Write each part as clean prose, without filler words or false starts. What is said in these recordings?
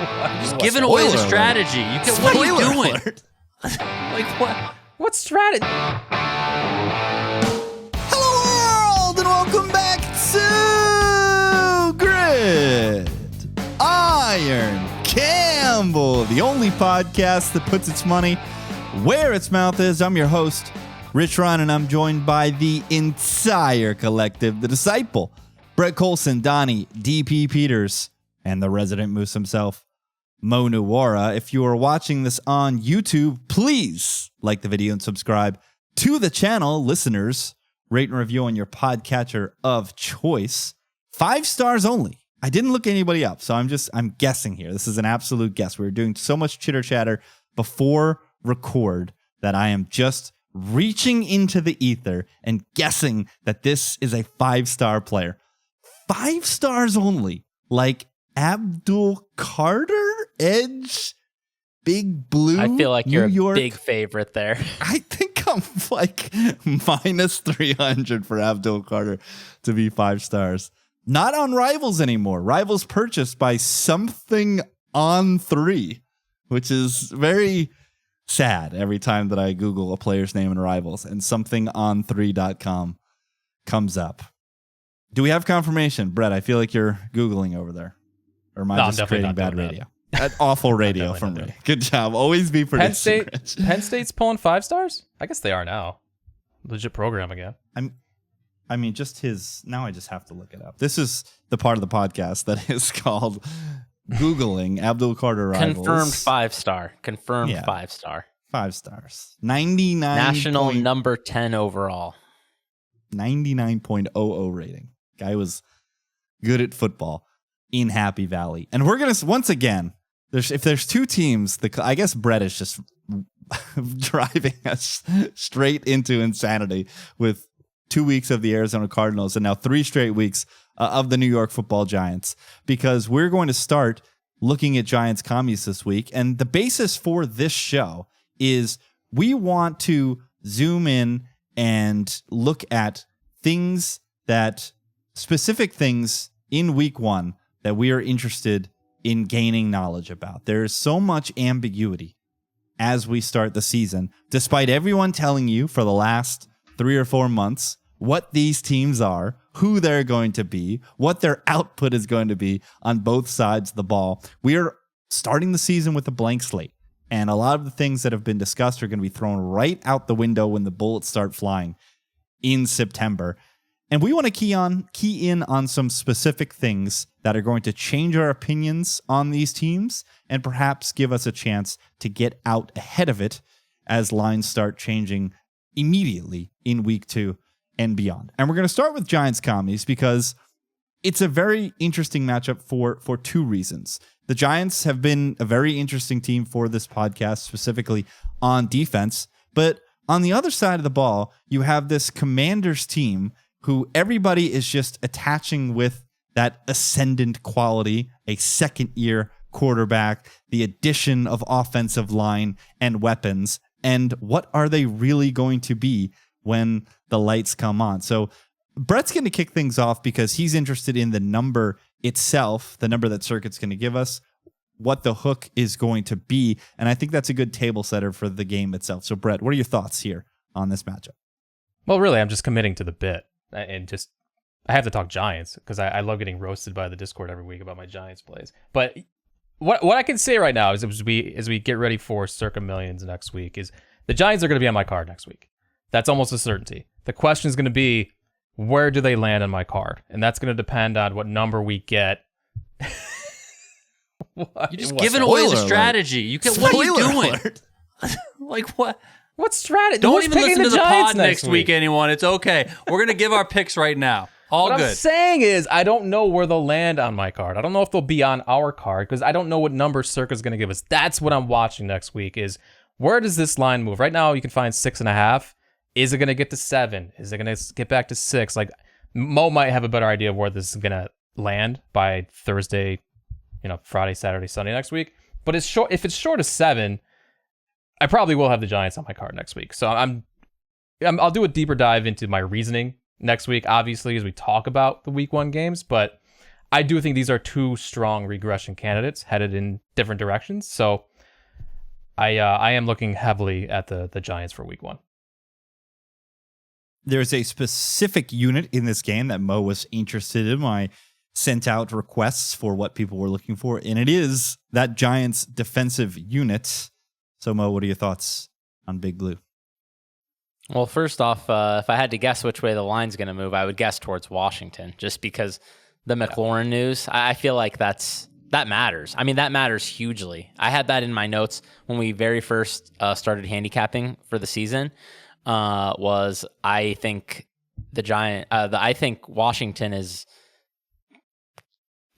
Just giving away the strategy. What are you doing? Like what? What strategy? Hello world and welcome back to Gridiron Campbell, the only podcast that puts its money where its mouth is. I'm your host, Rich Ron, and I'm joined by the entire collective, the Disciple, Brett Colson, Donnie, DP Peters, and the resident moose himself, Mo Nuwara. If you are watching this on YouTube, please like the video and subscribe to the channel. Listeners, rate and review on your podcatcher of choice. 5 stars only. I didn't look anybody up, so I'm guessing here. This is an absolute guess. We were doing so much chitter chatter before record that I am just reaching into the ether and guessing that this is a 5-star player. 5 stars only. Like Abdul Carter, Edge, Big Blue. I feel like you're York. A big favorite there. I think I'm like minus 300 for Abdul Carter to be 5 stars. Not on Rivals anymore. Rivals purchased by Something on 3, which is very sad every time that I Google a player's name in Rivals and somethingon3.com comes up. Do we have confirmation? Brett, I feel like you're Googling over there. Or am I just creating bad radio? Awful radio from me. Good job. Always be predicting. Penn State's pulling 5 stars? I guess they are now. Legit program again. I mean, just his... Now I just have to look it up. This is the part of the podcast that is called Googling Abdul Carter Rivals. Confirmed 5-star. Confirmed 5-star. 5 stars. 99. National number 10 overall. 99.00 rating. Guy was good at football in Happy Valley. And we're going to, once again, if there's 2 teams, I guess Brett is just driving us straight into insanity with 2 weeks of the Arizona Cardinals and now 3 straight weeks of the New York Football Giants, because we're going to start looking at Giants commies this week. And the basis for this show is we want to zoom in and look at specific things in week 1 that we are interested in gaining knowledge about. There is so much ambiguity as we start the season, despite everyone telling you for the last 3 or 4 months what these teams are, who they're going to be, what their output is going to be on both sides of the ball. We are starting the season with a blank slate, and a lot of the things that have been discussed are going to be thrown right out the window when the bullets start flying in September. And we want to key in on some specific things that are going to change our opinions on these teams and perhaps give us a chance to get out ahead of it as lines start changing immediately in week 2 and beyond. And we're going to start with Giants commies because it's a very interesting matchup for 2 reasons. The Giants have been a very interesting team for this podcast, specifically on defense. But on the other side of the ball, you have this Commanders team who everybody is just attaching with that ascendant quality, a second-year quarterback, the addition of offensive line and weapons, and what are they really going to be when the lights come on? So Brett's going to kick things off because he's interested in the number itself, the number that Circuit's going to give us, what the hook is going to be, and I think that's a good table setter for the game itself. So Brett, what are your thoughts here on this matchup? Well, really, I'm just committing to the bit. And just, I have to talk Giants because I love getting roasted by the Discord every week about my Giants plays. But what I can say right now is as we get ready for Circa Millions next week is the Giants are going to be on my card next week. That's almost a certainty. The question is going to be, where do they land on my card? And that's going to depend on what number we get. You're just giving away the strategy. What are you doing? Like what? What strategy? Don't even listen to the pod next week, anyone. It's okay. We're going to give our picks right now. All what good. I'm saying is, I don't know where they'll land on my card. I don't know if they'll be on our card because I don't know what number Circa's going to give us. That's what I'm watching next week is where does this line move? Right now, you can find 6.5. Is it going to get to 7? Is it going to get back to 6? Like Mo might have a better idea of where this is going to land by Thursday, Friday, Saturday, Sunday next week. But if it's short of 7, I probably will have the Giants on my card next week. So I'll do a deeper dive into my reasoning next week, obviously, as we talk about the week 1 games. But I do think these are two strong regression candidates headed in different directions. So I am looking heavily at the Giants for week 1. There's a specific unit in this game that Mo was interested in. I sent out requests for what people were looking for, and it is that Giants defensive unit. So, Mo, what are your thoughts on Big Blue? Well, first off, if I had to guess which way the line's going to move, I would guess towards Washington, just because the McLaurin news, I feel like that matters. I mean, that matters hugely. I had that in my notes when we very first started handicapping for the season. Was I think I think Washington is.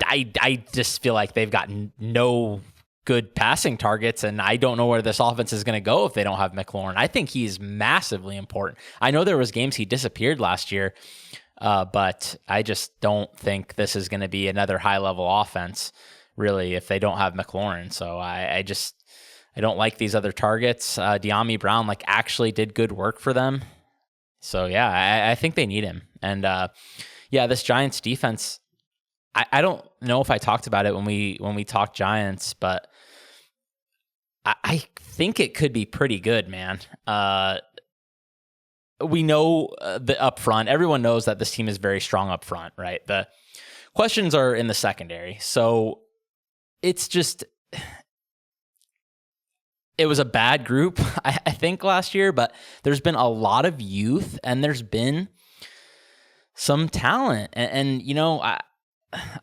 I just feel like they've got no good passing targets, and I don't know where this offense is going to go if they don't have McLaurin. I think he's massively important. I know there was games he disappeared last year, but I just don't think this is going to be another high-level offense, really, if they don't have McLaurin. So I don't like these other targets. De'Ami Brown actually did good work for them. So yeah, I think they need him. And this Giants defense, I don't know if I talked about it when we talked Giants, but I think it could be pretty good, man. We know the up front. Everyone knows that this team is very strong up front, right? The questions are in the secondary. So it's just, it was a bad group, I think, last year, but there's been a lot of youth and there's been some talent. And you know,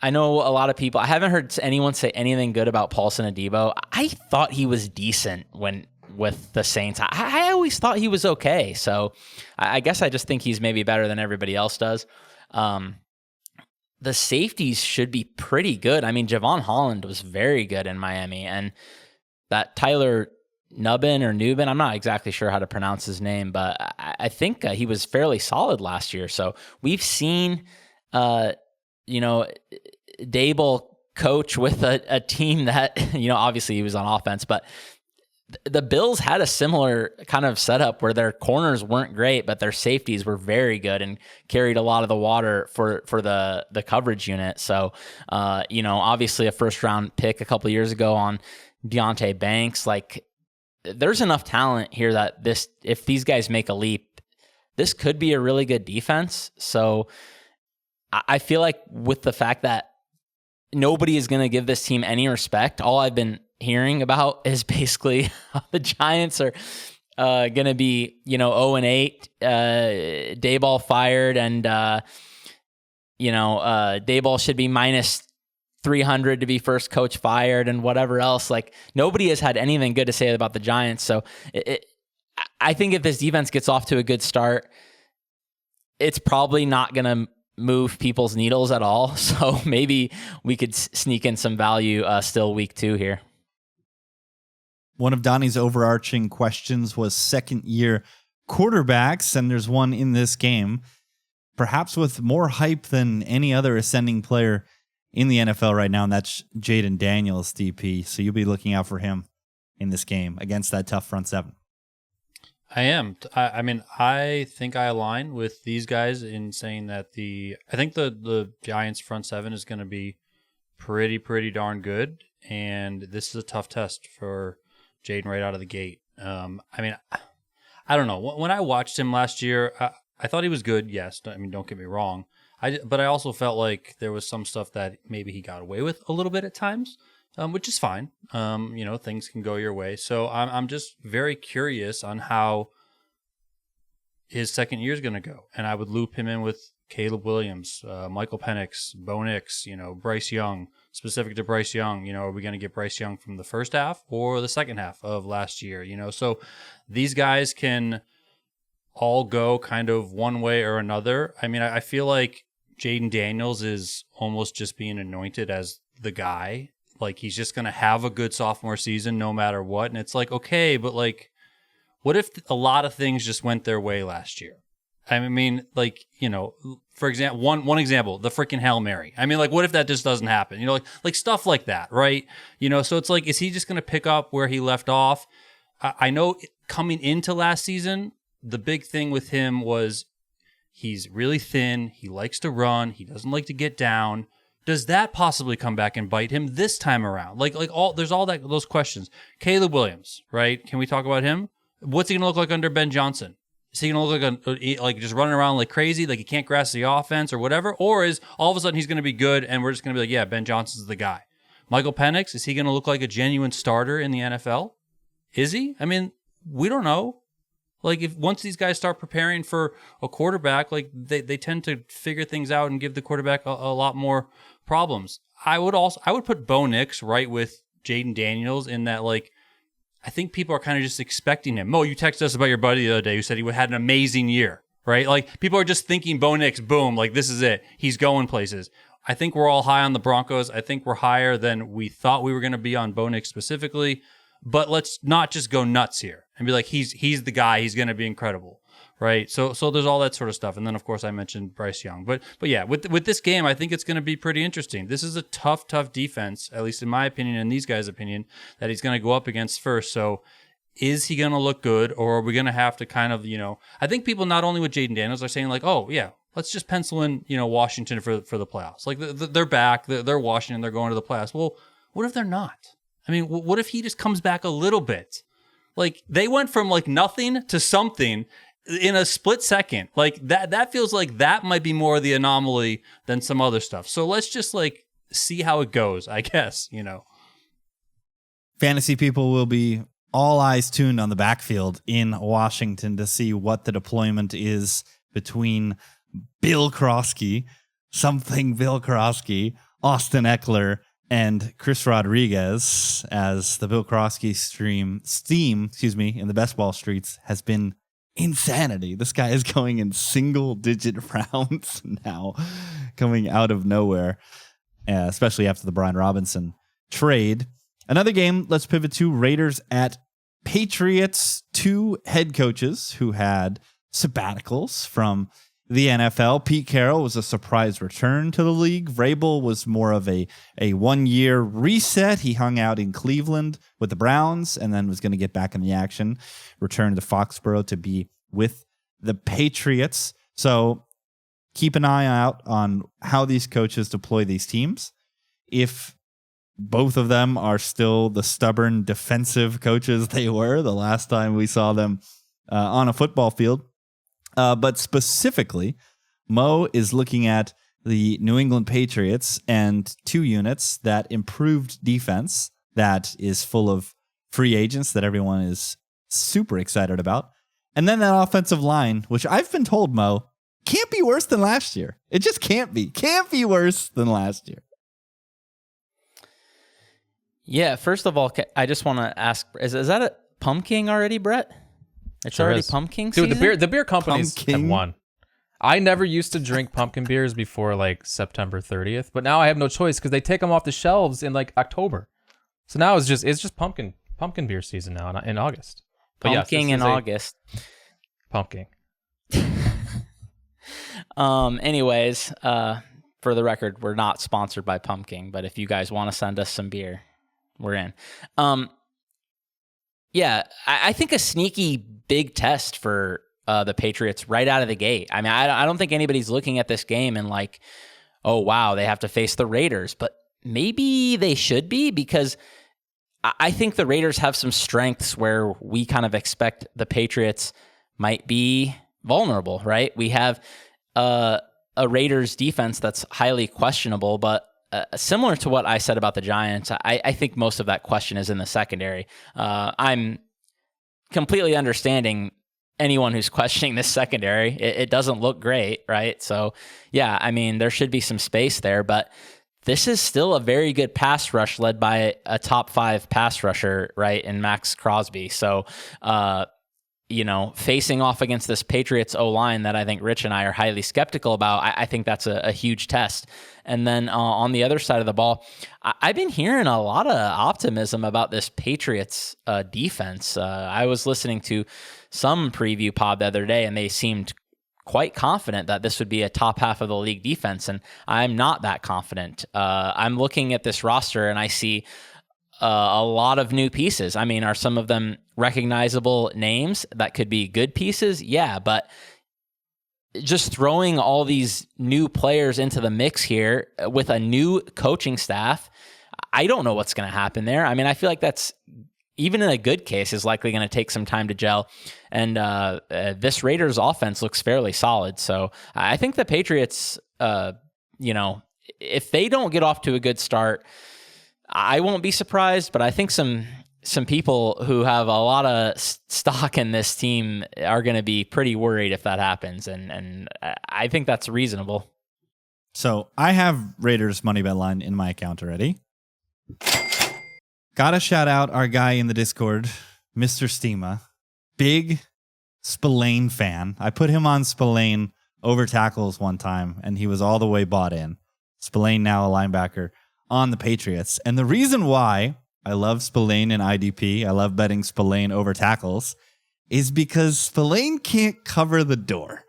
I know a lot of people, I haven't heard anyone say anything good about Paulson Adebo. I thought he was decent with the Saints. I always thought he was okay. So I guess I just think he's maybe better than everybody else does. The safeties should be pretty good. I mean, Javon Holland was very good in Miami, and that Tyler Nubin, I'm not exactly sure how to pronounce his name, but I think he was fairly solid last year. So we've seen, Dable coach with a team that, obviously he was on offense, but the Bills had a similar kind of setup where their corners weren't great, but their safeties were very good and carried a lot of the water for the coverage unit. So, obviously a first round pick a couple of years ago on Deontay Banks, there's enough talent here that if these guys make a leap, this could be a really good defense. So I feel like with the fact that nobody is going to give this team any respect, all I've been hearing about is basically the Giants are going to be, 0-8, Dayball fired, and, Dayball should be minus 300 to be first coach fired and whatever else. Nobody has had anything good to say about the Giants. So I think if this defense gets off to a good start, it's probably not going to move people's needles at all. So maybe we could sneak in some value still week 2 here. One of Donnie's overarching questions was second-year quarterbacks, and there's one in this game, perhaps with more hype than any other ascending player in the NFL right now, and that's Jaden Daniels, DP. So you'll be looking out for him in this game against that tough front seven. I am. I think I align with these guys in saying that I think the Giants front seven is going to be pretty darn good, and this is a tough test for Jaden right out of the gate. I don't know. When I watched him last year, I thought he was good. Yes, don't get me wrong. But I also felt like there was some stuff that maybe he got away with a little bit at times, which is fine. Things can go your way. So I'm just very curious on how his second year is going to go. And I would loop him in with Caleb Williams, Michael Penix, Bo Nix, Bryce Young. Specific to Bryce Young, are we going to get Bryce Young from the first half or the second half of last year? So these guys can all go kind of one way or another. I feel like Jaden Daniels is almost just being anointed as the guy. He's just going to have a good sophomore season no matter what. And it's okay, but what if a lot of things just went their way last year? For example, one example, the freaking Hail Mary. What if that just doesn't happen? Stuff like that, right? So it's is he just going to pick up where he left off? I know coming into last season, the big thing with him was he's really thin. He likes to run. He doesn't like to get down. Does that possibly come back and bite him this time around? There's all those questions. Caleb Williams, right? Can we talk about him? What's he gonna look like under Ben Johnson? Is he gonna look like just running around like crazy, like he can't grasp the offense or whatever? Or is all of a sudden he's gonna be good and we're just gonna be like, yeah, Ben Johnson's the guy? Michael Penix, is he gonna look like a genuine starter in the NFL? Is he? I mean, we don't know. Like, if once these guys start preparing for a quarterback, like they tend to figure things out and give the quarterback a lot more problems. I would put Bo Nix right with Jaden Daniels in that, like, I think people are kind of just expecting him. Mo, you texted us about your buddy the other day who said he had an amazing year, right? Like, people are just thinking Bo Nix, boom, like this is it. He's going places. I think we're all high on the Broncos. I think we're higher than we thought we were going to be on Bo Nix specifically. But let's not just go nuts here and be like, he's the guy. He's going to be incredible, right? So there's all that sort of stuff. And then, of course, I mentioned Bryce Young. But yeah, with this game, I think it's going to be pretty interesting. This is a tough defense, at least in my opinion and these guys' opinion, that he's going to go up against first. So is he going to look good, or are we going to have to kind of, I think people not only with Jaden Daniels are saying like, oh, yeah, let's just pencil in, Washington for the playoffs. Like they're back, they're Washington, they're going to the playoffs. Well, what if they're not? I mean, what if he just comes back a little bit? Like, they went from like nothing to something in a split second. Like that feels like that might be more the anomaly than some other stuff. So let's just like see how it goes, I guess, Fantasy people will be all eyes tuned on the backfield in Washington to see what the deployment is between Bill Krosky, Austin Eckler, and Chris Rodriguez, as the Bill Krosky steam in the best ball streets has been insanity. This guy is going in single-digit rounds now, coming out of nowhere, especially after the Brian Robinson trade. Another game, let's pivot to Raiders at Patriots. Two head coaches who had sabbaticals from the NFL. Pete Carroll was a surprise return to the league. Vrabel was more of a 1-year reset. He hung out in Cleveland with the Browns and then was going to get back in the action, return to Foxborough to be with the Patriots. So keep an eye out on how these coaches deploy these teams. If both of them are still the stubborn defensive coaches they were the last time we saw them on a football field. But specifically, Mo is looking at the New England Patriots and two units, that improved defense that is full of free agents that everyone is super excited about. And then that offensive line, which I've been told, Mo, can't be worse than last year. It just can't be. Can't be worse than last year. Yeah, first of all, I just want to ask, is that a pumpkin already, Brett? It's sure already is. pumpkin Dude, season? the beer companies Pumpkin? have won. I never used to drink pumpkin beers before like September 30th, but now I have no choice because they take them off the shelves in like October. So now it's just pumpkin beer season now in August. But yes, Pumpkin in August. Pumpkin. Anyways, for the record, we're not sponsored by Pumpkin, but if you guys want to send us some beer, we're in. Yeah, I think a sneaky big test for the Patriots right out of the gate. I mean, I don't think anybody's looking at this game and like, oh, wow, they have to face the Raiders. But maybe they should be, because I think the Raiders have some strengths where we kind of expect the Patriots might be vulnerable, right? We have a Raiders defense that's highly questionable, but similar to what I said about the Giants, I think most of that question is in the secondary. I'm completely understanding anyone who's questioning this secondary. It doesn't look great, right? So, yeah, I mean, there should be some space there, but this is still a very good pass rush led by a top 5 pass rusher, right, in Max Crosby. So, facing off against this Patriots O-line that I think Rich and I are highly skeptical about, I think that's a huge test. And then on the other side of the ball, I've been hearing a lot of optimism about this Patriots defense. I was listening to some preview pod the other day, and they seemed quite confident that this would be a top half of the league defense, and I'm not that confident. I'm looking at this roster, and I see a lot of new pieces. I mean, are some of them recognizable names that could be good pieces? Yeah, but just throwing all these new players into the mix here with a new coaching staff, I don't know what's going to happen there. I mean, I feel like that's, even in a good case, is likely going to take some time to gel. And this Raiders offense looks fairly solid. So I think the Patriots, if they don't get off to a good start, I won't be surprised. But I think some people who have a lot of stock in this team are going to be pretty worried if that happens. And I think that's reasonable. So I have Raiders money bet line in my account already. Gotta shout out our guy in the Discord, Mr. Steema. Big Spillane fan. I put him on Spillane over tackles one time, and he was all the way bought in. Spillane now a linebacker on the Patriots. And the reason why I love Spillane in IDP, I love betting Spillane over tackles, is because Spillane can't cover the door.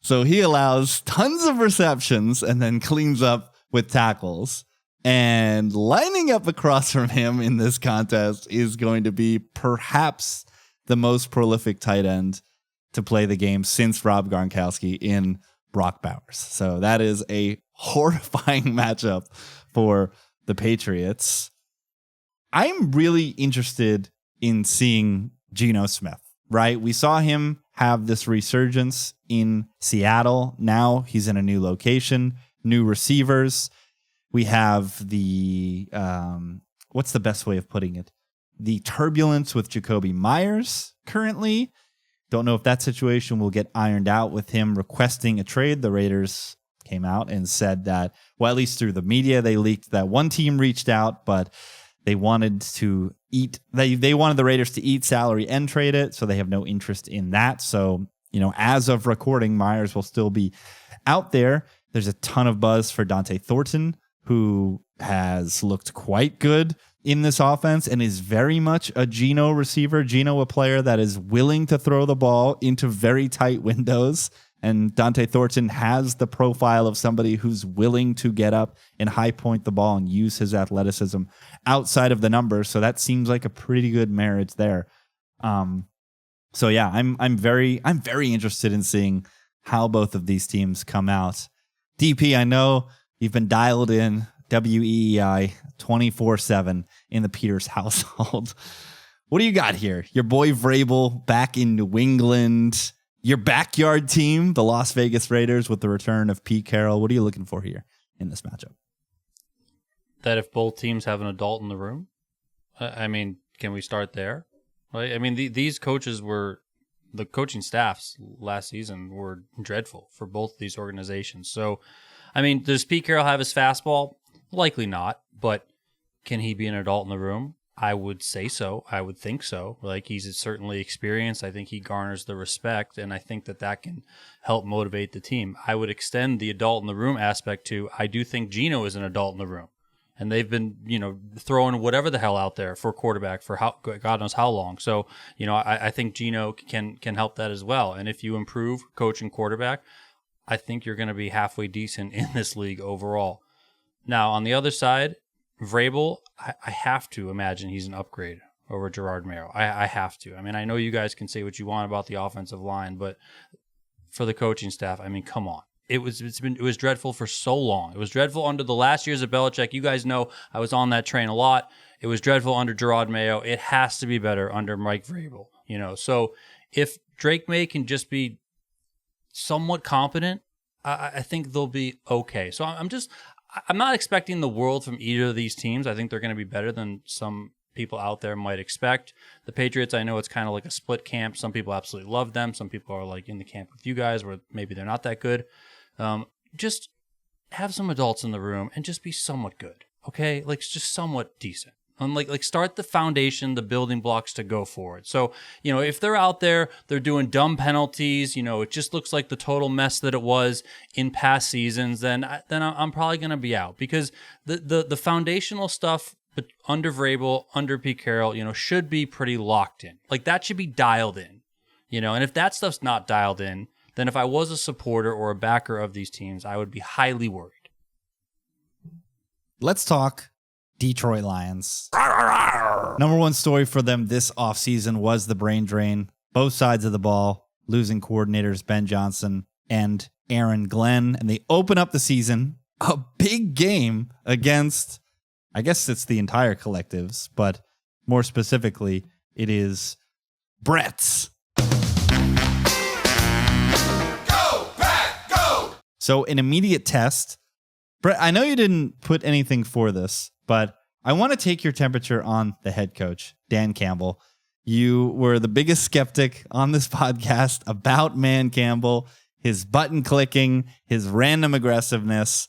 So he allows tons of receptions and then cleans up with tackles. And lining up across from him in this contest is going to be perhaps the most prolific tight end to play the game since Rob Gronkowski in Brock Bowers. So that is a horrifying matchup for the Patriots. I'm really interested in seeing Geno Smith, right? We saw him have this resurgence in Seattle. Now he's in a new location, new receivers. We have the, what's the best way of putting it? The turbulence with Jacoby Myers currently. Don't know if that situation will get ironed out with him requesting a trade. The Raiders came out and said that, well, at least through the media, they leaked that one team reached out, but they wanted to eat, they wanted the Raiders to eat salary and trade it, so they have no interest in that. So, as of recording, Myers will still be out there. There's a ton of buzz for Dante Thornton, who has looked quite good in this offense and is very much a Geno receiver. Geno, a player that is willing to throw the ball into very tight windows. And Dante Thornton has the profile of somebody who's willing to get up and high point the ball and use his athleticism outside of the numbers. So that seems like a pretty good marriage there. So yeah, I'm very interested in seeing how both of these teams come out. DP, I know you've been dialed in WEEI 24/7 in the Peters household. What do you got here? Your boy Vrabel back in New England. Your backyard team, the Las Vegas Raiders, with the return of Pete Carroll. What are you looking for here in this matchup? That if both teams have an adult in the room, I mean, can we start there? Right? I mean, these coaches were, the coaching staffs last season were dreadful for both of these organizations. So, I mean, does Pete Carroll have his fastball? Likely not, but can he be an adult in the room? I would say so. I would think so. Like, he's certainly experienced. I think he garners the respect, and I think that can help motivate the team. I would extend the adult in the room aspect to, I do think Geno is an adult in the room. And they've been, throwing whatever the hell out there for quarterback for God knows how long. So, I think Geno can help that as well. And if you improve coach and quarterback, I think you're going to be halfway decent in this league overall. Now, on the other side, Vrabel, I have to imagine he's an upgrade over Gerard Mayo. I have to. I mean, I know you guys can say what you want about the offensive line, but for the coaching staff, I mean, come on. It was dreadful for so long. It was dreadful under the last years of Belichick. You guys know I was on that train a lot. It was dreadful under Gerard Mayo. It has to be better under Mike Vrabel. So if Drake May can just be somewhat competent, I think they'll be okay. So I'm not expecting the world from either of these teams. I think they're going to be better than some people out there might expect. The Patriots, I know it's kind of like a split camp. Some people absolutely love them. Some people are like in the camp with you guys where maybe they're not that good. Just have some adults in the room and just be somewhat good, okay? Like, just somewhat decent. And like start the foundation, the building blocks to go forward. So, if they're out there, they're doing dumb penalties, it just looks like the total mess that it was in past seasons, then I'm probably going to be out, because the foundational stuff under Vrabel, under Pete Carroll, should be pretty locked in. Like, that should be dialed in, and if that stuff's not dialed in, then if I was a supporter or a backer of these teams, I would be highly worried. Let's talk Detroit Lions. Number one story for them this offseason was the brain drain. Both sides of the ball, losing coordinators Ben Johnson and Aaron Glenn, and they open up the season, a big game against, I guess it's the entire collectives, but more specifically, it is Brett's. Go, Brett, go! So an immediate test. Brett, I know you didn't put anything for this, but I want to take your temperature on the head coach, Dan Campbell. You were the biggest skeptic on this podcast about Man Campbell, his button clicking, his random aggressiveness.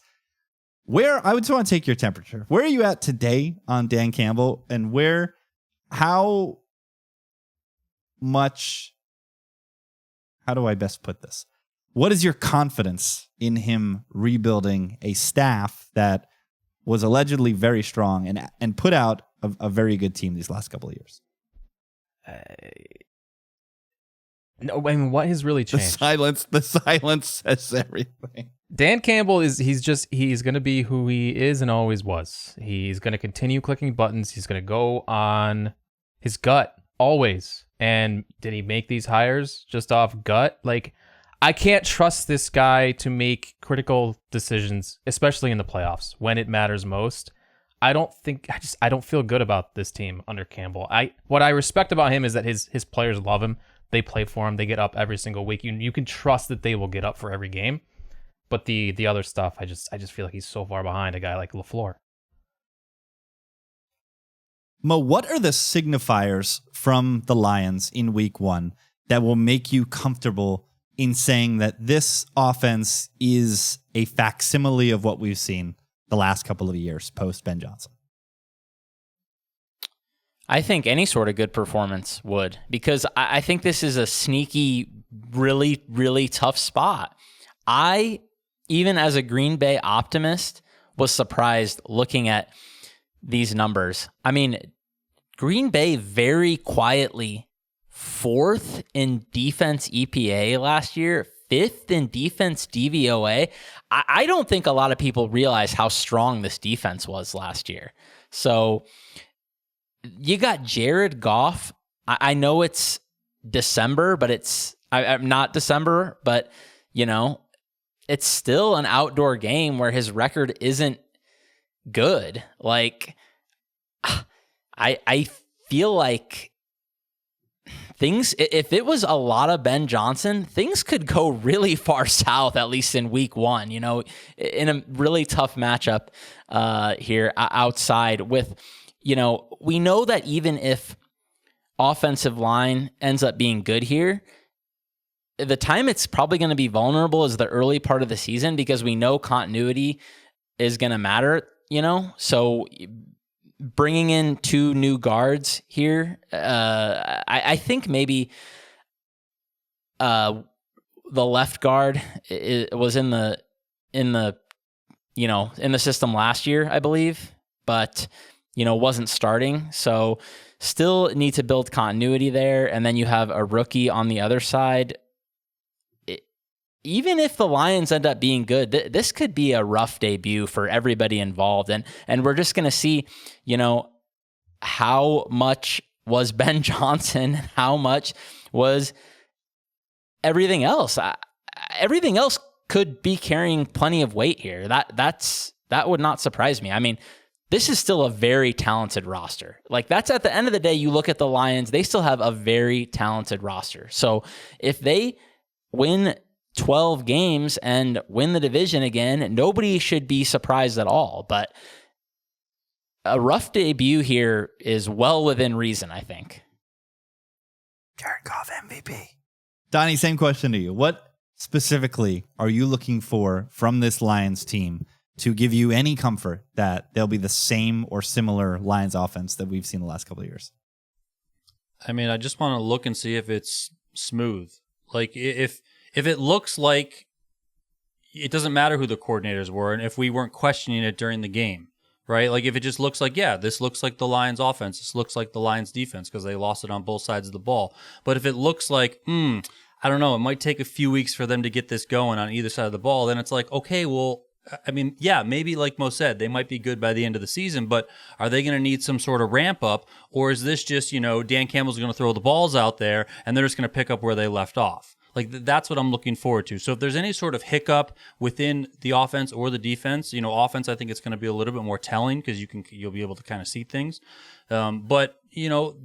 I would just want to take your temperature. Where are you at today on Dan Campbell, and how do I best put this? What is your confidence in him rebuilding a staff that was allegedly very strong and put out a very good team these last couple of years? No, I mean, what has really changed? The silence says everything. Dan Campbell he's going to be who he is and always was. He's going to continue clicking buttons. He's going to go on his gut always. And did he make these hires just off gut? Like, I can't trust this guy to make critical decisions, especially in the playoffs when it matters most. I don't feel good about this team under Campbell. What I respect about him is that his players love him. They play for him. They get up every single week. You can trust that they will get up for every game. But the other stuff, I just feel like he's so far behind a guy like LaFleur. Mo, what are the signifiers from the Lions in week 1 that will make you comfortable in saying that this offense is a facsimile of what we've seen the last couple of years post Ben Johnson? I think any sort of good performance would, because I think this is a sneaky, really, really tough spot. I, even as a Green Bay optimist, was surprised looking at these numbers. I mean, Green Bay very quietly 4th in defense EPA last year, 5th in defense DVOA. I don't think a lot of people realize how strong this defense was last year. So you got Jared Goff. I know it's December, but I'm not December, but it's still an outdoor game where his record isn't good. Like, I feel like if it was a lot of Ben Johnson, things could go really far south, at least in week 1, in a really tough matchup here outside with, we know that even if offensive line ends up being good here, the time it's probably going to be vulnerable is the early part of the season, because we know continuity is going to matter, so bringing in 2 new guards here, I think maybe the left guard was in the system last year, I believe, but wasn't starting. So still need to build continuity there. And then you have a rookie on the other side. Even if the Lions end up being good, this could be a rough debut for everybody involved. And we're just going to see, how much was Ben Johnson, how much was everything else. Everything else could be carrying plenty of weight here. That would not surprise me. I mean, this is still a very talented roster. Like, that's at the end of the day, you look at the Lions, they still have a very talented roster. So if they win 12 games and win the division again, nobody should be surprised at all. But a rough debut here is well within reason, I think. Jared Goff MVP. Donnie, same question to you. What specifically are you looking for from this Lions team to give you any comfort that they'll be the same or similar Lions offense that we've seen the last couple of years? I mean, I just want to look and see if it's smooth. Like, if it looks like it doesn't matter who the coordinators were, and if we weren't questioning it during the game, right? Like, if it just looks like, yeah, this looks like the Lions offense, this looks like the Lions defense because they lost it on both sides of the ball. But if it looks like, I don't know, it might take a few weeks for them to get this going on either side of the ball, then it's like, okay, well, I mean, yeah, maybe like Mo said, they might be good by the end of the season, but are they going to need some sort of ramp up, or is this just, Dan Campbell's going to throw the balls out there and they're just going to pick up where they left off? Like that's what I'm looking forward to. So if there's any sort of hiccup within the offense or the defense, offense, I think it's going to be a little bit more telling because you'll be able to kind of see things. But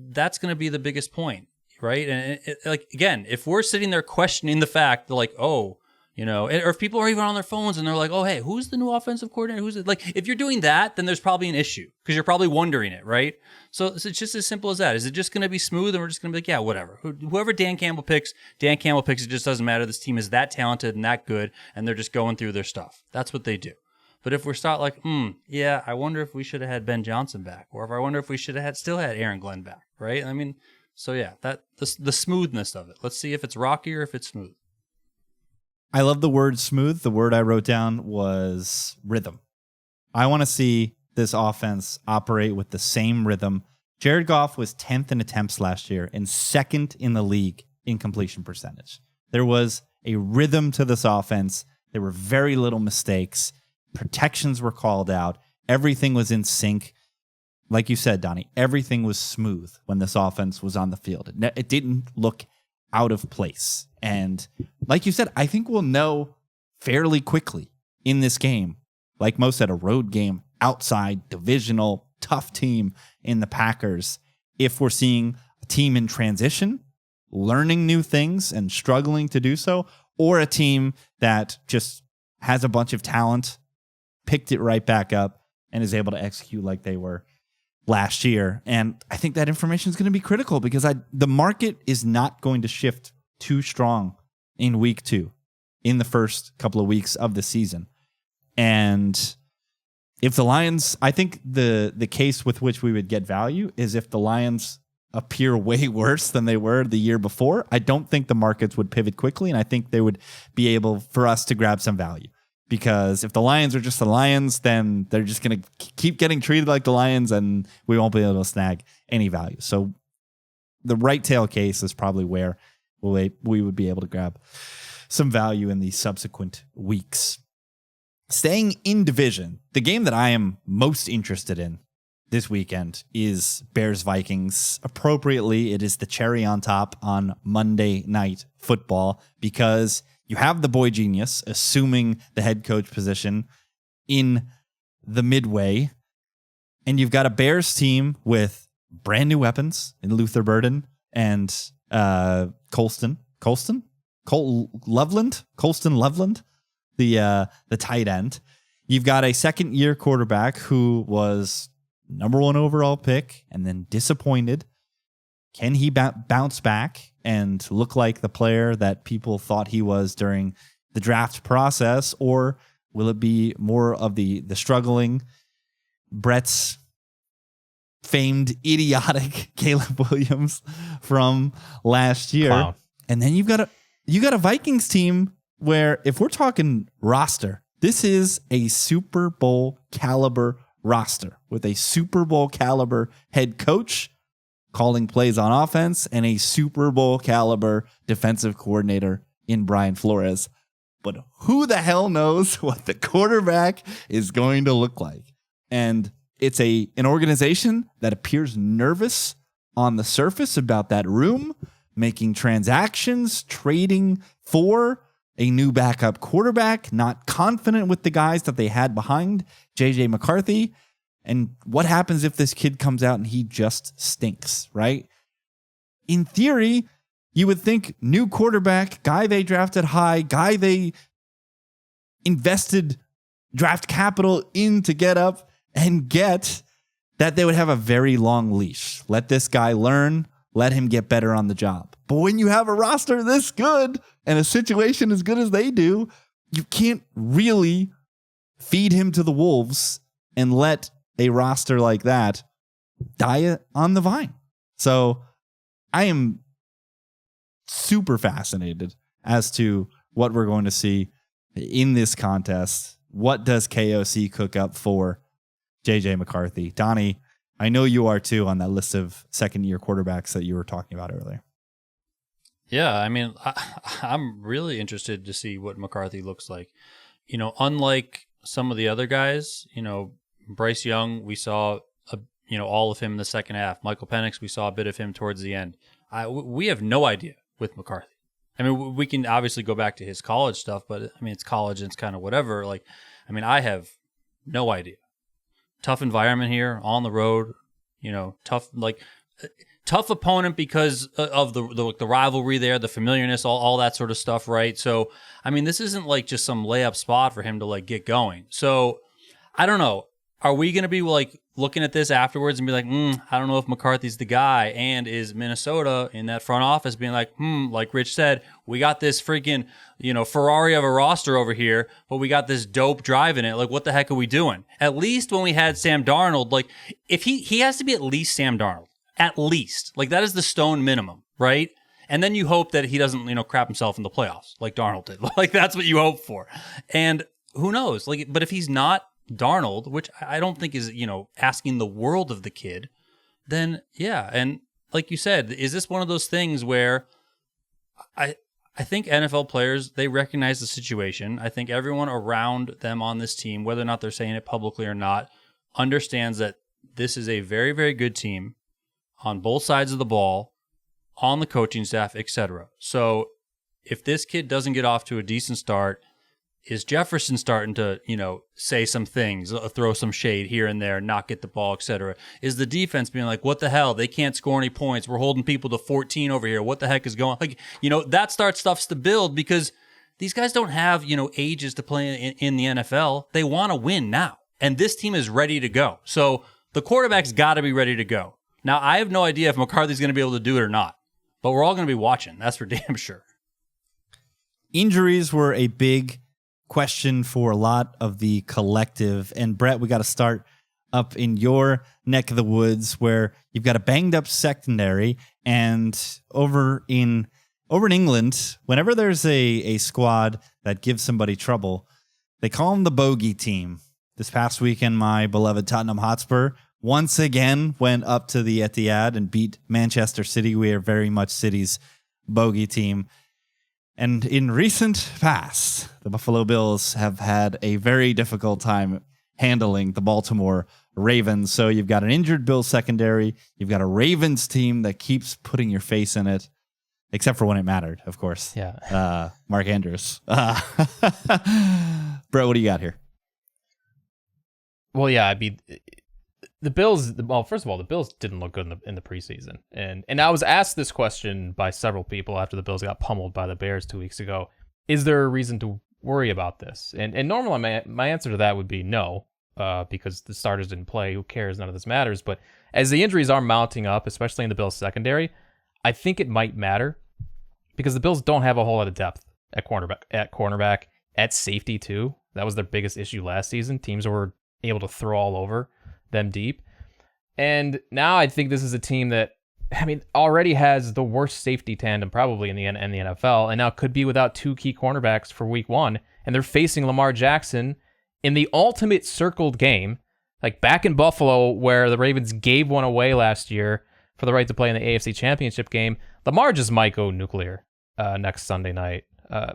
that's going to be the biggest point, right? And like again, if we're sitting there questioning the fact that like, oh, or if people are even on their phones and they're like, oh, hey, who's the new offensive coordinator? Who's it? Like, if you're doing that, then there's probably an issue because you're probably wondering it, right? So it's just as simple as that. Is it just going to be smooth and we're just going to be like, yeah, whatever. Whoever Dan Campbell picks. It just doesn't matter. This team is that talented and that good, and they're just going through their stuff. That's what they do. But if we're like, yeah, I wonder if we should have had Ben Johnson back, or if I wonder if we should have still had Aaron Glenn back, right? I mean, so yeah, the smoothness of it. Let's see if it's rocky or if it's smooth. I love the word smooth. The word I wrote down was rhythm. I want to see this offense operate with the same rhythm. Jared Goff was 10th in attempts last year and 2nd in the league in completion percentage. There was a rhythm to this offense. There were very little mistakes. Protections were called out. Everything was in sync. Like you said, Donnie, everything was smooth when this offense was on the field. It didn't look out of place. And like you said, I think we'll know fairly quickly in this game, like Mo said, a road game, outside, divisional, tough team in the Packers, if we're seeing a team in transition, learning new things and struggling to do so, or a team that just has a bunch of talent, picked it right back up, and is able to execute like they were last year. And I think that information is going to be critical because the market is not going to shift too strong in week 2 in the first couple of weeks of the season. And if the Lions, I think the case with which we would get value is if the Lions appear way worse than they were the year before. I don't think the markets would pivot quickly, and I think they would be able for us to grab some value. Because if the Lions are just the Lions, then they're just going to keep getting treated like the Lions, and we won't be able to snag any value. So the right tail case is probably where we would be able to grab some value in the subsequent weeks. Staying in division, the game that I am most interested in this weekend is Bears-Vikings. Appropriately, it is the cherry on top on Monday Night Football because you have the boy genius assuming the head coach position in the midway, and you've got a Bears team with brand new weapons in Luther Burden and Colston Loveland, the tight end. You've got a second-year quarterback who was number 1 overall pick and then disappointed. Can he bounce back and look like the player that people thought he was during the draft process, or will it be more of the struggling Brett's famed idiotic Caleb Williams from last year? Wow. And then you got a Vikings team where, if we're talking roster, this is a Super Bowl caliber roster with a Super Bowl caliber head coach calling plays on offense and a Super Bowl caliber defensive coordinator in Brian Flores. But who the hell knows what the quarterback is going to look like? And it's an organization that appears nervous on the surface about that room, making transactions, trading for a new backup quarterback, not confident with the guys that they had behind JJ McCarthy. And what happens if this kid comes out and he just stinks, right? In theory, you would think new quarterback, guy they drafted high, guy they invested draft capital in to get up and get, that they would have a very long leash. Let this guy learn, let him get better on the job. But when you have a roster this good and a situation as good as they do, you can't really feed him to the wolves and let a roster like that die on the vine. So I am super fascinated as to what we're going to see in this contest. What does KOC cook up for JJ McCarthy? Donnie, I know you are too on that list of second-year quarterbacks that you were talking about earlier. Yeah, I mean, I'm really interested to see what McCarthy looks like. Unlike some of the other guys, Bryce Young, we saw all of him in the second half. Michael Penix, we saw a bit of him towards the end. We have no idea with McCarthy. I mean, we can obviously go back to his college stuff, but I mean, it's college and it's kind of whatever. Like, I mean, I have no idea. Tough environment here on the road, tough opponent because of the rivalry there, the familiarness, all that sort of stuff, right? So, I mean, this isn't like just some layup spot for him to like get going. So, I don't know. Are we going to be like looking at this afterwards and be like, I don't know if McCarthy's the guy? And is Minnesota in that front office being like, like Rich said, we got this freaking, Ferrari of a roster over here, but we got this dope driving it. Like, what the heck are we doing? At least when we had Sam Darnold, like, if he has to be at least Sam Darnold, at least. Like, that is the stone minimum, right? And then you hope that he doesn't, crap himself in the playoffs like Darnold did. Like, that's what you hope for. And who knows? Like, but if he's not Darnold, which I don't think is, asking the world of the kid, then yeah. And like you said, is this one of those things where I think NFL players, they recognize the situation. I think everyone around them on this team, whether or not they're saying it publicly or not, understands that this is a very, very good team on both sides of the ball, on the coaching staff, etc. So if this kid doesn't get off to a decent start, is Jefferson starting to, say some things, throw some shade here and there, not get the ball, etc.? Is the defense being like, what the hell? They can't score any points. We're holding people to 14 over here. What the heck is going on? Like, that stuffs to build because these guys don't have, ages to play in the NFL. They want to win now. And this team is ready to go. So the quarterback's got to be ready to go. Now, I have no idea if McCarthy's going to be able to do it or not, but we're all going to be watching. That's for damn sure. Injuries were a big question for a lot of the collective. And Brett, we got to start up in your neck of the woods where you've got a banged up secondary, and over in England, whenever there's a squad that gives somebody trouble, they call them the bogey team. This past weekend, my beloved Tottenham Hotspur once again went up to the Etihad and beat Manchester City. We are very much City's bogey team. And in recent past, the Buffalo Bills have had a very difficult time handling the Baltimore Ravens. So you've got an injured Bills secondary. You've got a Ravens team that keeps putting your face in it, except for when it mattered, of course. Yeah. Mark Andrews. Brett, what do you got here? Well, yeah, the Bills. Well, first of all, the Bills didn't look good in the preseason, and I was asked this question by several people after the Bills got pummeled by the Bears 2 weeks ago. Is there a reason to worry about this? And normally my answer to that would be no, because the starters didn't play. Who cares? None of this matters. But as the injuries are mounting up, especially in the Bills secondary, I think it might matter because the Bills don't have a whole lot of depth at cornerback, at safety too. That was their biggest issue last season. Teams were able to throw all over them deep. And now I think this is a team that, already has the worst safety tandem probably in the NFL, and now could be without two key cornerbacks for week one. And they're facing Lamar Jackson in the ultimate circled game, like back in Buffalo where the Ravens gave one away last year for the right to play in the AFC Championship game. Lamar just might go nuclear next Sunday night.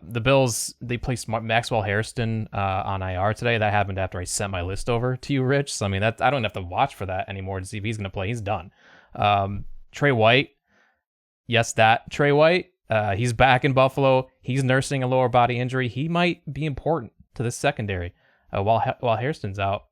The Bills, they placed Maxwell Hairston on IR today. That happened after I sent my list over to you, Rich. So, that I don't have to watch for that anymore to see if he's going to play. He's done. Trey White. Yes, that Trey White. He's back in Buffalo. He's nursing a lower body injury. He might be important to this secondary while Hairston's out.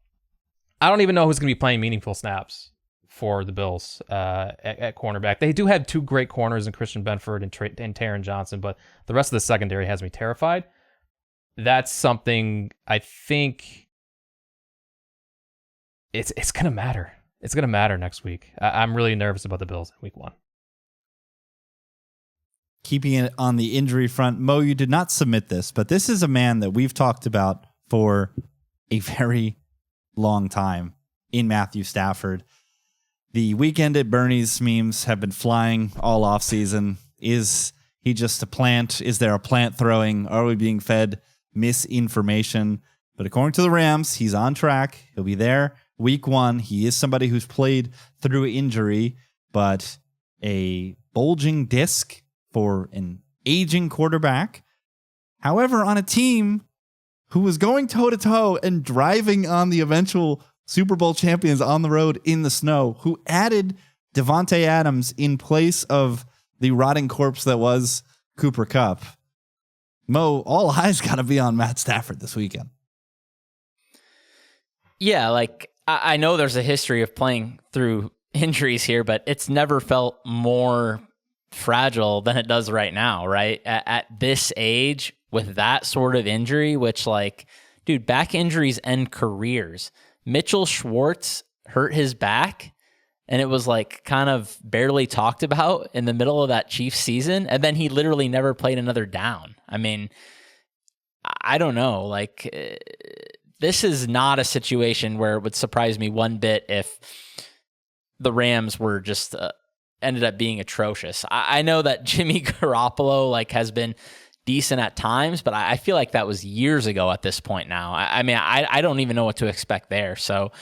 I don't even know who's going to be playing meaningful snaps for the Bills at cornerback. They do have two great corners in Christian Benford and Taron Johnson, but the rest of the secondary has me terrified. That's something I think it's going to matter. It's going to matter next week. I'm really nervous about the Bills in week one. Keeping it on the injury front, Mo, you did not submit this, but this is a man that we've talked about for a very long time in Matthew Stafford. The weekend at Bernie's memes have been flying all offseason. Is he just a plant? Is there a plant throwing? Are we being fed misinformation? But according to the Rams, he's on track. He'll be there week one. He is somebody who's played through injury, but a bulging disc for an aging quarterback. However, on a team who was going toe-to-toe and driving on the eventual Super Bowl champions on the road in the snow, who added Devontae Adams in place of the rotting corpse that was Cooper Kupp. Mo, all eyes got to be on Matt Stafford this weekend. Yeah, like I know there's a history of playing through injuries here, but it's never felt more fragile than it does right now, right? At this age with that sort of injury, which like, dude, back injuries end careers. Mitchell Schwartz hurt his back and it was like kind of barely talked about in the middle of that Chiefs season. And then he literally never played another down. I mean, I don't know. Like, this is not a situation where it would surprise me one bit if the Rams were just ended up being atrocious. I know that Jimmy Garoppolo like has been decent at times, but I feel like that was years ago at this point now. I mean, I don't even know what to expect there. So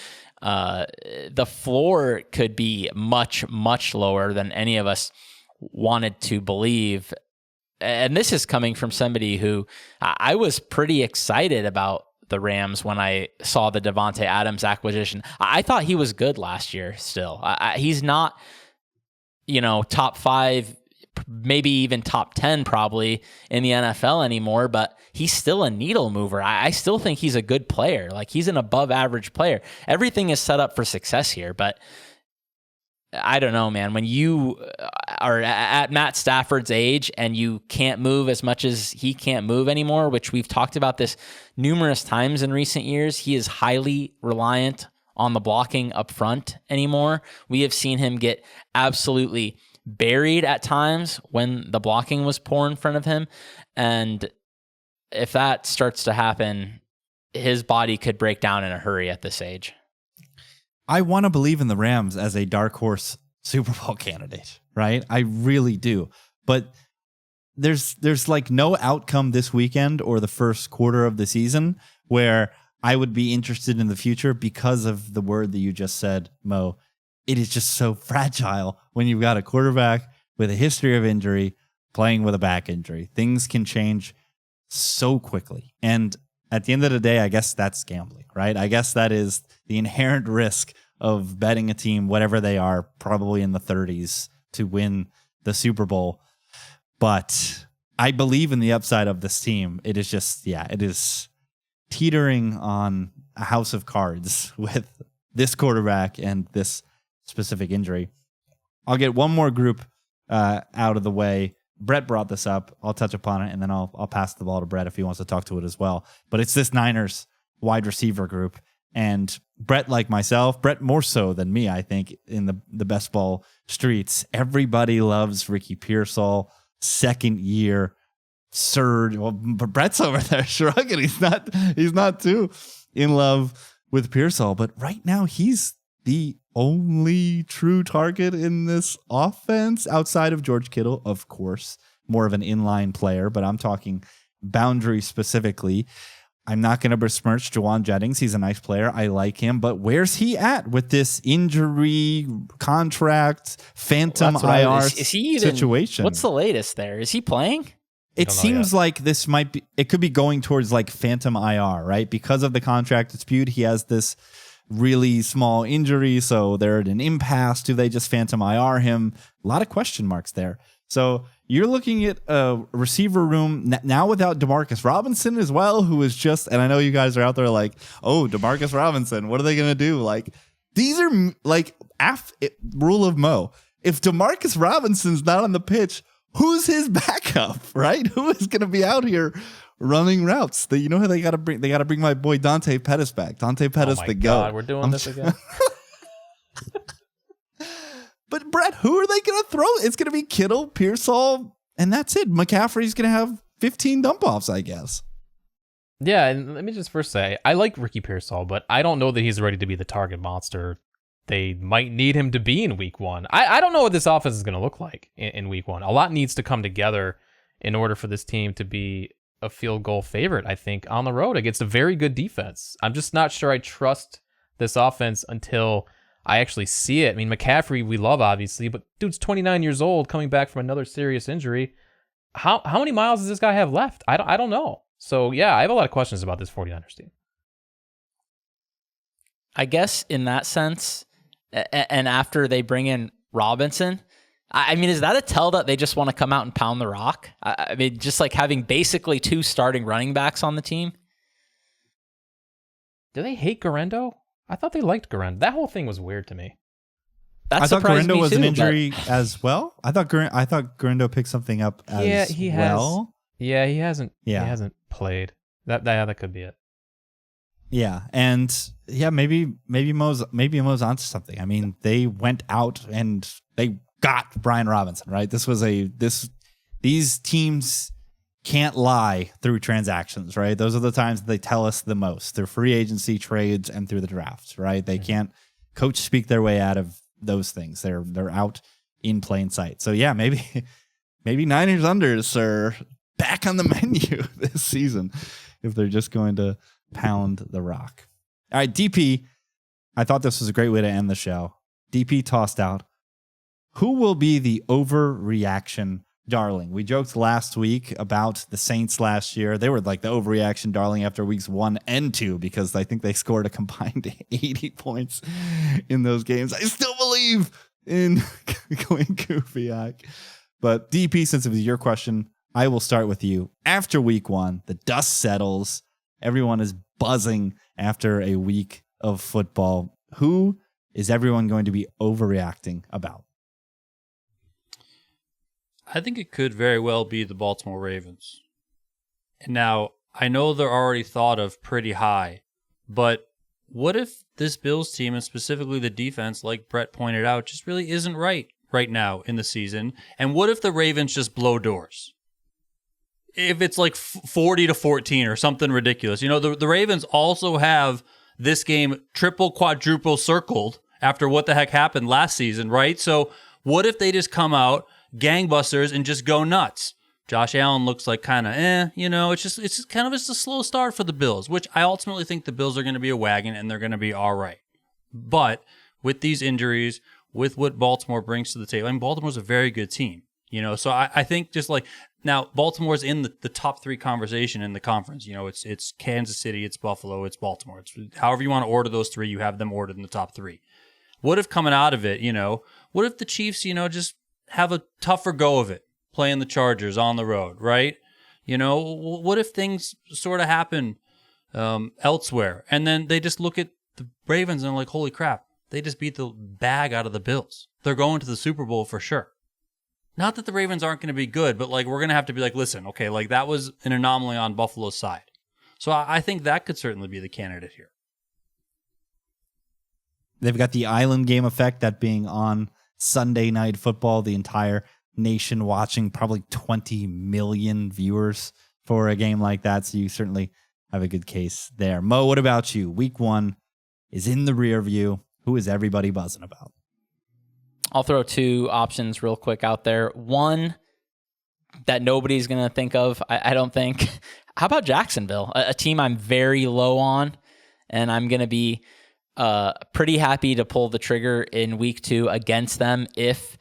the floor could be much, much lower than any of us wanted to believe. And this is coming from somebody who I was pretty excited about the Rams when I saw the Devontae Adams acquisition. I thought he was good last year still. He's not, top 5, maybe even top 10 probably in the NFL anymore, but he's still a needle mover. I still think he's a good player. Like, he's an above average player. Everything is set up for success here, but I don't know, man. When you are at Matt Stafford's age and you can't move as much as he can't move anymore, which we've talked about this numerous times in recent years, he is highly reliant on the blocking up front anymore. We have seen him get absolutely buried at times when the blocking was poor in front of him. And if that starts to happen, his body could break down in a hurry at this age. I want to believe in the Rams as a dark horse Super Bowl candidate, right? I really do. But there's like no outcome this weekend or the first quarter of the season where I would be interested in the future because of the word that you just said, Mo. It is just so fragile when you've got a quarterback with a history of injury playing with a back injury. Things can change so quickly. And at the end of the day, I guess that's gambling, right? I guess that is the inherent risk of betting a team, whatever they are, probably in the 30s to win the Super Bowl. But I believe in the upside of this team. It is just, it is teetering on a house of cards with this quarterback and this specific injury. I'll get one more group out of the way. Brett brought this up. I'll touch upon it, and then I'll pass the ball to Brett if he wants to talk to it as well. But it's this Niners wide receiver group. And Brett, like myself, Brett more so than me, I think, in the best ball streets, everybody loves Ricky Pearsall, second year, surge. Well, but Brett's over there shrugging. He's not too in love with Pearsall. But right now, he's the only true target in this offense outside of George Kittle, of course, more of an inline player, but I'm talking boundary specifically. I'm not going to besmirch Jawan Jennings. He's a nice player. I like him, but where's he at with this injury contract, phantom IR is he even, situation? What's the latest there? Is he playing? It seems like this might be, it could be going towards like phantom IR, right? Because of the contract dispute, he has this really small injury, so they're at an impasse. Do they just phantom IR him? A lot of question marks there. So you're looking at a receiver room now without Demarcus Robinson as well, who is just, and I know you guys are out there like, oh, Demarcus Robinson, what are they going to do? Like, these are like rule of Mo. If Demarcus Robinson's not on the pitch, who's his backup, right? Who is going to be out here running routes? You know how they got to bring? They got to bring my boy Dante Pettis back. Dante Pettis, the GOAT. God, we're doing this again. But Brett, who are they going to throw? It's going to be Kittle, Pearsall, and that's it. McCaffrey's going to have 15 dump offs, I guess. Yeah, and let me just first say, I like Ricky Pearsall, but I don't know that he's ready to be the target monster they might need him to be in week 1. I don't know what this offense is going to look like in week 1. A lot needs to come together in order for this team to be a field goal favorite, I think, on the road against a very good defense. I'm just not sure I trust this offense until I actually see it. I mean, McCaffrey, we love, obviously, but dude's 29 years old, coming back from another serious injury. How many miles does this guy have left? I don't know. So, yeah, I have a lot of questions about this 49ers team. I guess in that sense, and after they bring in Robinson, I mean, is that a tell that they just want to come out and pound the rock? I mean, just like having basically 2 starting running backs on the team. Do they hate Garendo? I thought they liked Garendo. That whole thing was weird to me. I thought Garendo was an injury as well. I thought Garendo picked something up as he well. Yeah, he hasn't. Yeah. He hasn't played. That could be it. Yeah, and maybe Mo's onto something. I mean, they went out and they got Brian Robinson, right? These teams can't lie through transactions, right? Those are the times that they tell us the most. Through free agency, trades, and through the drafts, right? They can't coach speak their way out of those things. They're out in plain sight. So yeah, maybe Niners unders are back on the menu this season if they're just going to pound the rock. All right, DP, I thought this was a great way to end the show. DP tossed out, who will be the overreaction darling? We joked last week about the Saints last year. They were like the overreaction darling after weeks 1 and 2 because I think they scored a combined 80 points in those games. I still believe in going Kubiak. But DP, since it was your question, I will start with you. After week 1, the dust settles. Everyone is buzzing after a week of football. Who is everyone going to be overreacting about? I think it could very well be the Baltimore Ravens. Now, I know they're already thought of pretty high, but what if this Bills team, and specifically the defense, like Brett pointed out, just really isn't right now in the season? And what if the Ravens just blow doors? If it's like 40-14 or something ridiculous. You know, the Ravens also have this game triple, quadruple circled after what the heck happened last season, right? So what if they just come out gangbusters and just go nuts? Josh Allen looks like kind of you know, it's just kind of a slow start for the Bills, which I ultimately think the Bills are going to be a wagon and they're going to be all right. But with these injuries, with what Baltimore brings to the table, I mean, Baltimore's a very good team, you know, so I think just like now Baltimore's in the top 3 conversation in the conference. You know, it's Kansas City, it's Buffalo, it's Baltimore. It's however you want to order those 3, you have them ordered in the top 3. What if coming out of it, you know, what if the Chiefs, you know, just have a tougher go of it, playing the Chargers on the road, right? You know, what if things sort of happen elsewhere, and then they just look at the Ravens and are like, holy crap, they just beat the bag out of the Bills. They're going to the Super Bowl for sure. Not that the Ravens aren't going to be good, but like we're going to have to be like, listen, okay, like that was an anomaly on Buffalo's side. So I think that could certainly be the candidate here. They've got the island game effect, that being on Sunday Night Football, the entire nation watching, probably 20 million viewers for a game like that. So you certainly have a good case there. Mo, what about you? Week 1 is in the rear view. Who is everybody buzzing about? I'll throw 2 options real quick out there. One that nobody's going to think of, I don't think. How about Jacksonville? A team I'm very low on, and I'm going to be pretty happy to pull the trigger in week 2 against them if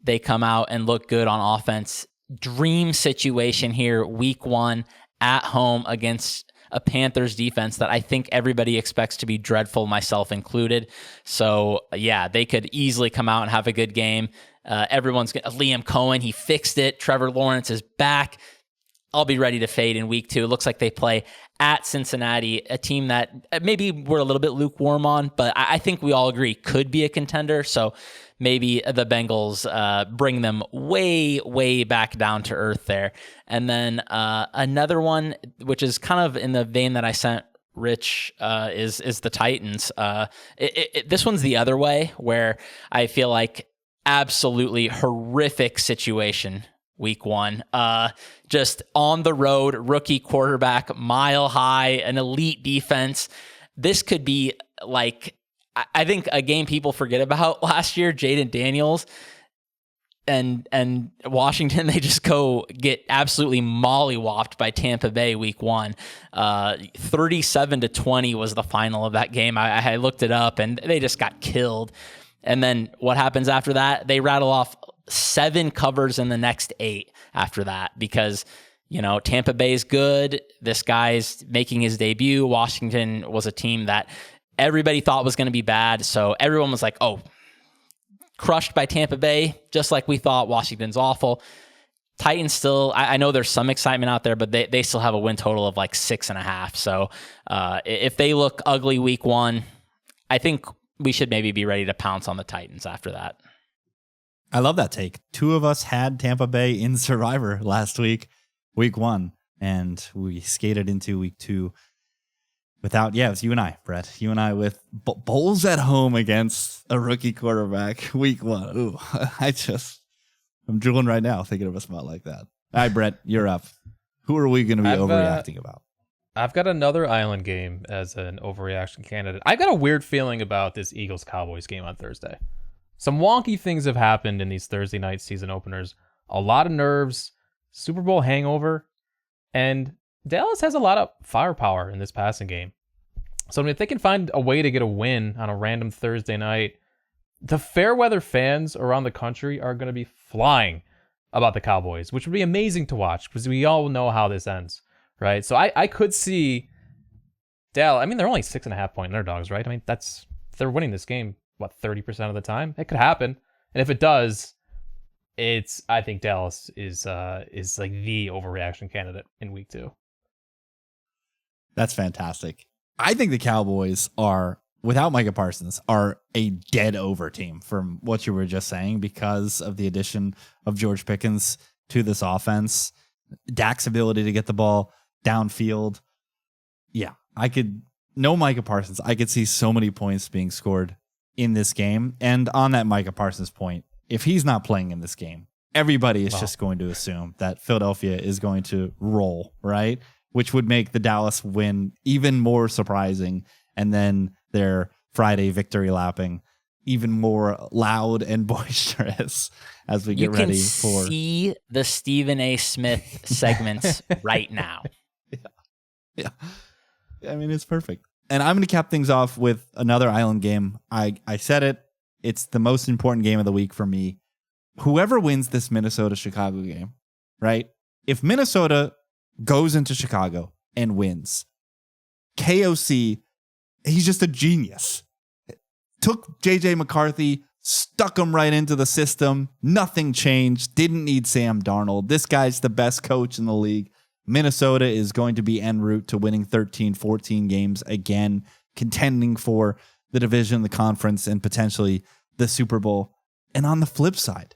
they come out and look good on offense. Dream situation here, week 1 at home against a Panthers defense that I think everybody expects to be dreadful, myself included. So yeah, they could easily come out and have a good game. Liam Cohen, he fixed it. Trevor Lawrence is back. I'll be ready to fade in week 2. It looks like they play at Cincinnati, a team that maybe we're a little bit lukewarm on, but I think we all agree could be a contender. So maybe the Bengals bring them way, way back down to earth there. And then another one, which is kind of in the vein that I sent Rich, is the Titans. This one's the other way, where I feel like absolutely horrific situation. Week 1, just on the road, rookie quarterback, mile high, an elite defense. This could be like, I think a game people forget about last year, Jaden Daniels and Washington, they just go get absolutely mollywopped by Tampa Bay week 1. 37-20 was the final of that game. I looked it up and they just got killed. And then what happens after that? They rattle off 7 covers in the next 8 after that because, you know, Tampa Bay's good. This guy's making his debut. Washington was a team that everybody thought was going to be bad. So everyone was like, oh, crushed by Tampa Bay, just like we thought. Washington's awful. Titans still, I know there's some excitement out there, but they still have a win total of like 6.5. So if they look ugly week 1, I think we should maybe be ready to pounce on the Titans after that. I love that take. 2 of us had Tampa Bay in Survivor last week, week 1, and we skated into week 2 without, it was you and I, Brett. You and I with Bulls at home against a rookie quarterback, week 1. Ooh, I'm drooling right now thinking of a spot like that. All right, Brett, you're up. Who are we going to be overreacting about? I've got another island game as an overreaction candidate. I've got a weird feeling about this Eagles-Cowboys game on Thursday. Some wonky things have happened in these Thursday night season openers. A lot of nerves, Super Bowl hangover, and Dallas has a lot of firepower in this passing game. So if they can find a way to get a win on a random Thursday night, the fair weather fans around the country are going to be flying about the Cowboys, which would be amazing to watch because we all know how this ends, right? So I could see Dallas. I mean, they're only 6.5 point underdogs, right? I mean, they're winning this game, 30% of the time? It could happen. And if it does, I think Dallas is like the overreaction candidate in week 2. That's fantastic. I think the Cowboys are, without Micah Parsons, are a dead over team from what you were just saying because of the addition of George Pickens to this offense. Dak's ability to get the ball downfield. Yeah, no Micah Parsons. I could see so many points being scored in this game. And on that Micah Parsons point, if he's not playing in this game, everybody is just going to assume that Philadelphia is going to roll, right? Which would make the Dallas win even more surprising. And then their Friday victory lapping even more loud and boisterous as we get ready for. You can see the Stephen A. Smith segments right now. Yeah. I mean, it's perfect. And I'm going to cap things off with another island game. I said it. It's the most important game of the week for me. Whoever wins this Minnesota-Chicago game, right? If Minnesota goes into Chicago and wins, KOC, he's just a genius. Took J.J. McCarthy, stuck him right into the system. Nothing changed. Didn't need Sam Darnold. This guy's the best coach in the league. Minnesota is going to be en route to winning 13, 14 games again, contending for the division, the conference, and potentially the Super Bowl. And on the flip side,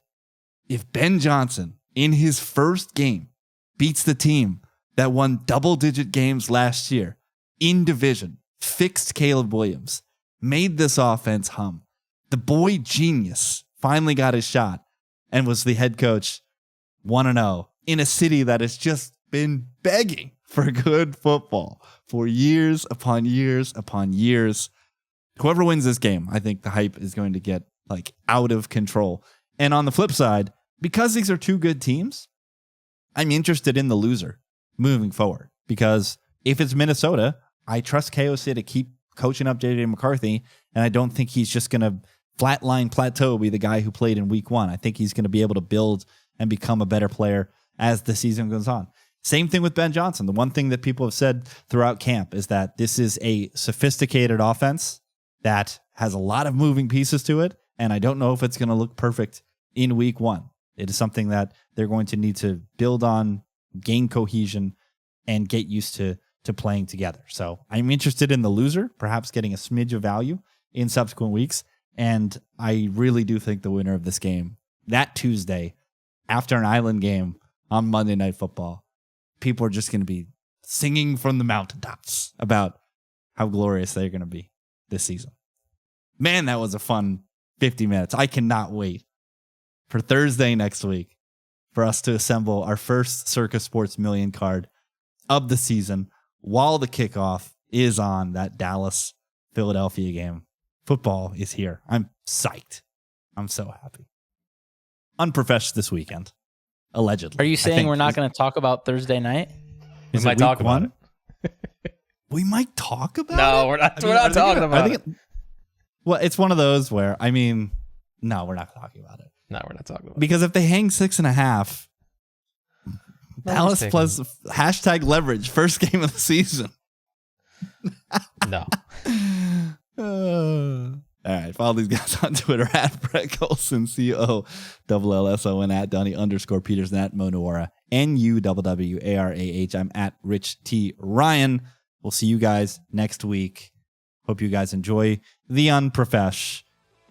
if Ben Johnson in his first game beats the team that won double-digit games last year in division, fixed Caleb Williams, made this offense hum, the boy genius finally got his shot and was the head coach 1-0 in a city that has just been begging for good football for years upon years upon years. Whoever wins this game, I think the hype is going to get like out of control. And on the flip side, because these are two good teams, I'm interested in the loser moving forward. Because if it's Minnesota, I trust KOC to keep coaching up JJ McCarthy, and I don't think he's just going to flatline plateau, be the guy who played in week 1. I think he's going to be able to build and become a better player as the season goes on. Same thing with Ben Johnson. The one thing that people have said throughout camp is that this is a sophisticated offense that has a lot of moving pieces to it, and I don't know if it's going to look perfect in week 1. It is something that they're going to need to build on, gain cohesion, and get used to playing together. So I'm interested in the loser, perhaps getting a smidge of value in subsequent weeks, and I really do think the winner of this game, that Tuesday, after an island game on Monday Night Football, people are just going to be singing from the mountaintops about how glorious they're going to be this season. Man, that was a fun 50 minutes. I cannot wait for Thursday next week for us to assemble our first Circa Sports Million card of the season while the kickoff is on that Dallas-Philadelphia game. Football is here. I'm psyched. I'm so happy. Unprofessional this weekend. Allegedly. Are you saying we're not going to talk about Thursday night? We might talk about it. We might talk about it? No, we're not. We're not talking about it. Well, it's one of those where, I mean, no, we're not talking about it. No, we're not talking about it. Because if they hang 6.5, Dallas plus hashtag leverage, first game of the season. No. All right. Follow these guys on Twitter at Brett Colson, COLLSON, at Donnie_Peters, at Mo Nuwwarah, NUWWARAH. I'm at Rich T. Ryan. We'll see you guys next week. Hope you guys enjoy the unprofesh.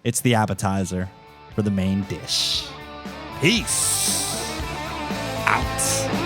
It's the appetizer for the main dish. Peace out.